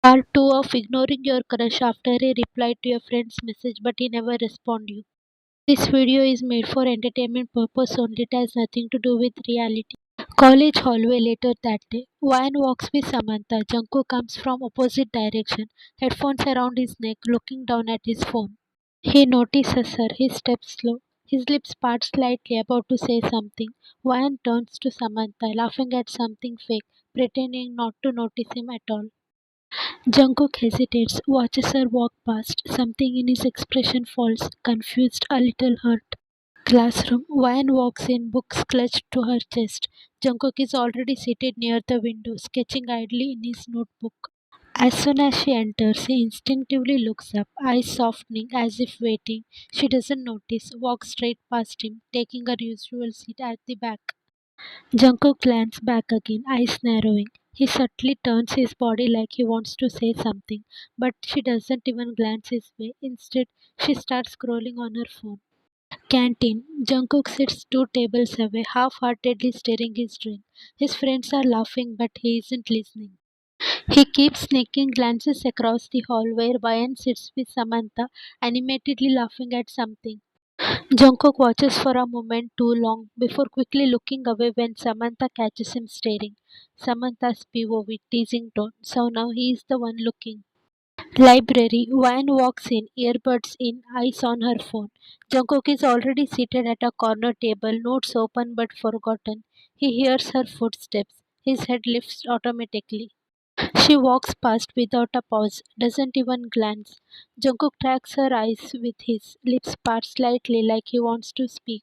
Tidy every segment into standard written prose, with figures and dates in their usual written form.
Part 2 of ignoring your crush after he replied to your friend's message but he never responded you. This video is made for entertainment purpose only. It has nothing to do with reality. College hallway later that day. Ryan walks with Samantha. Jungkook comes from opposite direction, headphones around his neck, looking down at his phone. He notices her. He steps slow. His lips part slightly, about to say something. Ryan turns to Samantha, laughing at something fake, pretending not to notice him at all. Jungkook hesitates, watches her walk past. Something in his expression falls, confused, a little hurt. Classroom. Ryan walks in, books clutched to her chest. Jungkook is already seated near the window, sketching idly in his notebook. As soon as she enters, he instinctively looks up, eyes softening as if waiting. She doesn't notice, walks straight past him, taking her usual seat at the back. Jungkook glanced back again, eyes narrowing. He subtly turns his body like he wants to say something, but she doesn't even glance his way. Instead, she starts scrolling on her phone. Canteen. Jungkook sits two tables away, half-heartedly stirring his drink. His friends are laughing, but he isn't listening. He keeps sneaking glances across the hall where Bayan sits with Samantha, animatedly laughing at something. Jungkook watches for a moment too long before quickly looking away when Samantha catches him staring. Samantha's POV teasing tone, so now he is the one looking. Library. Van walks in, earbuds in, eyes on her phone. Jungkook is already seated at a corner table, notes open but forgotten. He hears her footsteps. His head lifts automatically. She walks past without a pause, doesn't even glance. Jungkook tracks her eyes with his, lips part slightly like he wants to speak.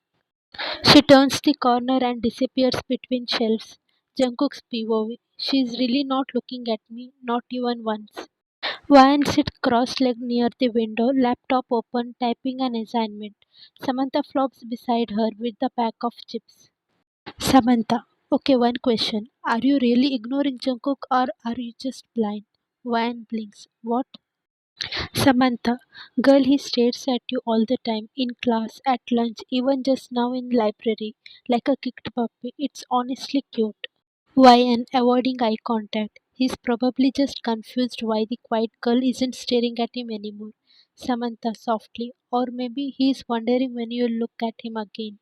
She turns the corner and disappears between shelves. Jungkook's POV. She's really not looking at me, not even once. Ryan sits cross-legged near the window, laptop open, typing an assignment. Samantha flops beside her with the pack of chips. Samantha. Okay, one question. Are you really ignoring Jungkook or are you just blind? Ryan blinks. What? Samantha. Girl, he stares at you all the time. In class, at lunch, even just now in library. Like a kicked puppy. It's honestly cute. Ryan avoiding eye contact. He's probably just confused why the quiet girl isn't staring at him anymore. Samantha softly. Or maybe he's wondering when you look at him again.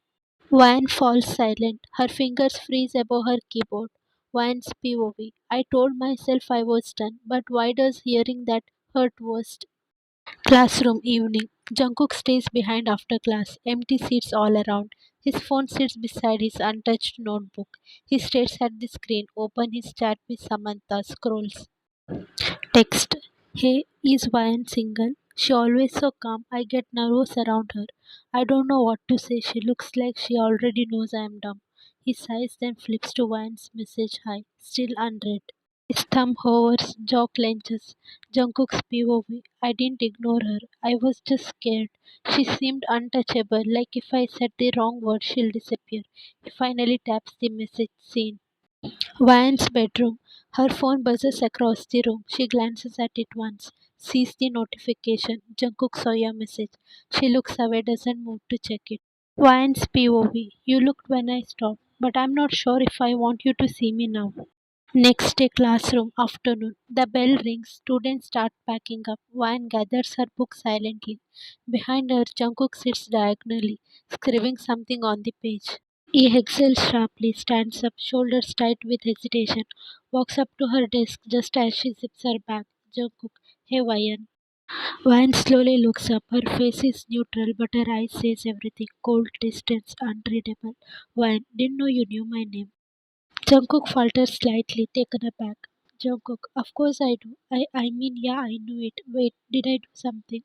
Ryan falls silent. Her fingers freeze above her keyboard. Ryan's POV. I told myself I was done, but why does hearing that hurt worst? Classroom evening. Jungkook stays behind after class. Empty seats all around. His phone sits beside his untouched notebook. He stares at the screen, open his chat with Samantha, scrolls. Text. Hey, is Ryan single? She always so calm. I get nervous around her. I don't know what to say. She looks like she already knows I am dumb. He sighs, then flips to Ryan's message. Hi, still unread. His thumb hovers, jaw clenches. Jungkook's POV. I didn't ignore her. I was just scared. She seemed untouchable, like if I said the wrong word, she'll disappear. He finally taps the message seen. Vian's bedroom. Her phone buzzes across the room. She glances at it once, sees the notification. Jungkook saw your message. She looks away, doesn't move to check it. Vian's POV. You looked when I stopped, but I'm not sure if I want you to see me now. Next day, classroom, afternoon. The bell rings. Students start packing up. Van gathers her book silently. Behind her, Jungkook sits diagonally, scribbling something on the page. He exhales sharply, stands up, shoulders tight with hesitation, walks up to her desk just as she zips her bag. Jungkook, hey Vayan. Vayan slowly looks up. Her face is neutral, but her eyes says everything. Cold, distance, unreadable. Vayan, didn't know you knew my name. Jungkook falters slightly, taken aback. Jungkook, of course I do. I mean, yeah, I knew it. Wait, did I do something?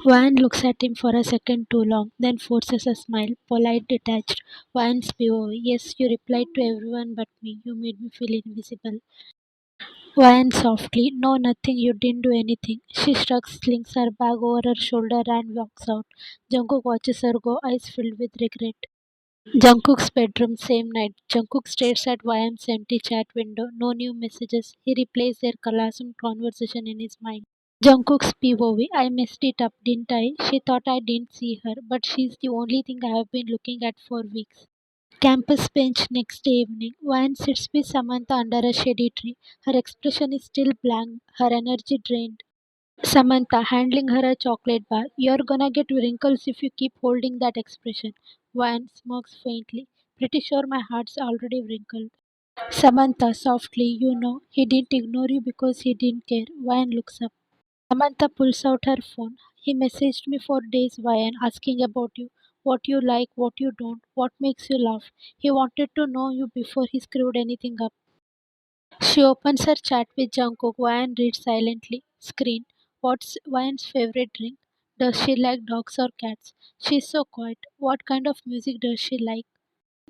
Van looks at him for a second too long, then forces a smile, polite, detached. Van's POV. Yes, you replied to everyone but me. You made me feel invisible. Van softly. No, nothing. You didn't do anything. She shrugs, slings her bag over her shoulder, and walks out. Jungkook watches her go, eyes filled with regret. Jungkook's bedroom, same night. Jungkook stares at YM's empty chat window. No new messages. He replays their classroom conversation in his mind. Jungkook's POV. I messed it up, didn't I? She thought I didn't see her, but she's the only thing I have been looking at for weeks. Campus bench next evening. Van sits with Samantha under a shady tree. Her expression is still blank, her energy drained. Samantha handling her a chocolate bar. You're gonna get wrinkles if you keep holding that expression. Van smirks faintly. Pretty sure my heart's already wrinkled. Samantha softly, he didn't ignore you because he didn't care. Van looks up. Samantha pulls out her phone. He messaged me for days, Ryan, asking about you. What you like, what you don't, what makes you laugh. He wanted to know you before he screwed anything up. She opens her chat with Jungkook. Ryan reads silently. Screen. What's Ryan's favorite drink? Does she like dogs or cats? She's so quiet. What kind of music does she like?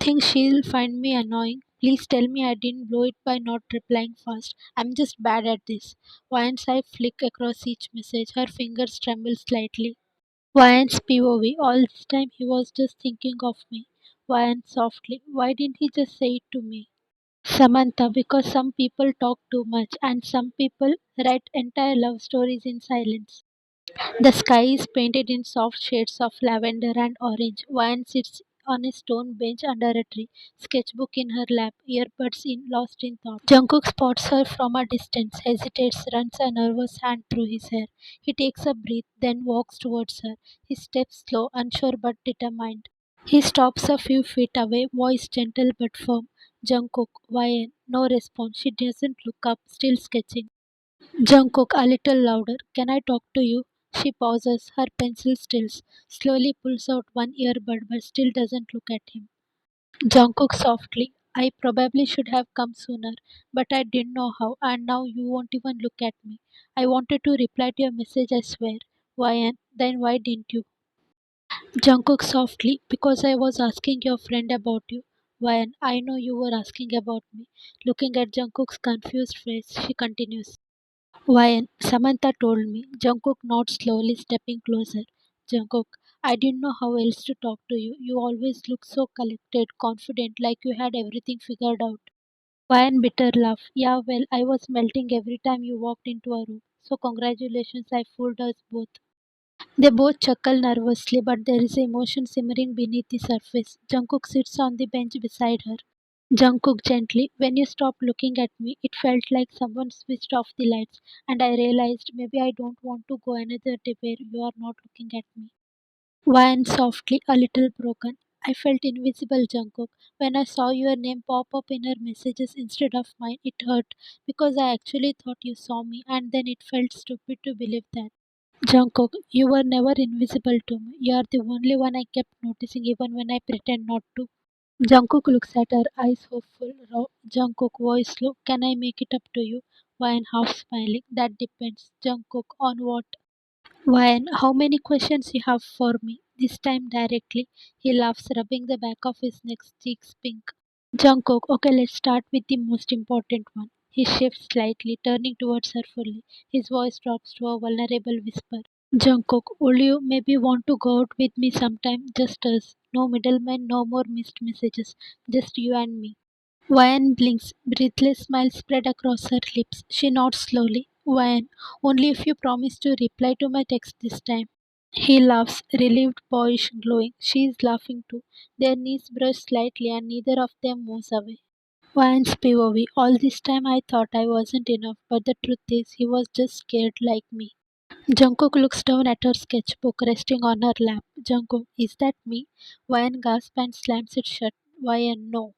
Think she'll find me annoying? Please tell me I didn't blow it by not replying fast. I'm just bad at this. Once I flick across each message, her fingers tremble slightly. Ryan's POV. All this time he was just thinking of me. Ryan softly. Why didn't he just say it to me? Samantha, because some people talk too much and some people write entire love stories in silence. The sky is painted in soft shades of lavender and orange. Ryan sits on a stone bench under a tree, sketchbook in her lap, earbuds in lost in thought. Jungkook spots her from a distance, hesitates, runs a nervous hand through his hair. He takes a breath, then walks towards her. His steps slow, unsure but determined. He stops a few feet away, voice gentle but firm. Jungkook, Ryan, no response. She doesn't look up, still sketching. Jungkook a little louder. Can I talk to you? She pauses, her pencil stills, slowly pulls out one earbud but still doesn't look at him. Jungkook softly. I probably should have come sooner, but I didn't know how, and now you won't even look at me. I wanted to reply to your message, I swear. Why? Then why didn't you? Jungkook softly. Because I was asking your friend about you. Why? I know you were asking about me. Looking at Jungkook's confused face, she continues. Why? Samantha told me. Jungkook nods slowly, stepping closer. Jungkook, I didn't know how else to talk to you. You always look so collected, confident, like you had everything figured out. Ryan bitter laugh. Yeah, well, I was melting every time you walked into a room. So congratulations, I fooled us both. They both chuckle nervously, but there is emotion simmering beneath the surface. Jungkook sits on the bench beside her. Jungkook gently, when you stopped looking at me, it felt like someone switched off the lights, and I realized maybe I don't want to go another day where you are not looking at me. Ryan softly, a little broken. I felt invisible, Jungkook. When I saw your name pop up in her messages instead of mine, it hurt because I actually thought you saw me, and then it felt stupid to believe that. Jungkook, you were never invisible to me. You are the only one I kept noticing even when I pretend not to. Jungkook looks at her, eyes hopeful. Jungkook, voice low. Can I make it up to you? Ryan half smiling. That depends. Jungkook, on what? Ryan, how many questions you have for me? This time directly. He laughs, rubbing the back of his neck, cheeks pink. Jungkook, okay, let's start with the most important one. He shifts slightly, turning towards her fully. His voice drops to a vulnerable whisper. Jungkook, would you maybe want to go out with me sometime? Just us. No middlemen, no more missed messages. Just you and me. Ryan blinks. Breathless smile spread across her lips. She nods slowly. Ryan, only if you promise to reply to my text this time. He laughs, relieved, boyish, glowing. She is laughing too. Their knees brush slightly and neither of them moves away. Ryan's POV. All this time I thought I wasn't enough, but the truth is he was just scared like me. Jungkook looks down at her sketchbook resting on her lap. Jungkook, is that me? Ryan gasps and slams it shut. Ryan, no.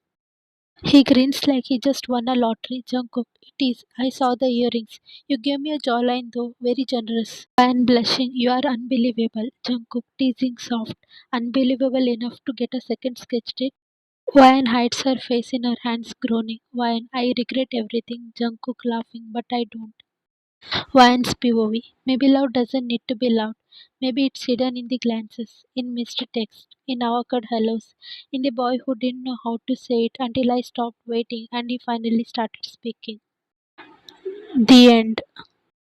He grins like he just won a lottery. Jungkook, it is. I saw the earrings. You gave me a jawline though, very generous. Ryan blushing, you are unbelievable. Jungkook teasing soft. Unbelievable enough to get a second sketch date. Ryan hides her face in her hands, groaning. Ryan, I regret everything. Jungkook laughing, but I don't. Ryan's POV. Maybe love doesn't need to be loud. Maybe it's hidden in the glances, in missed text, in awkward hellos, in the boy who didn't know how to say it until I stopped waiting and he finally started speaking. The end.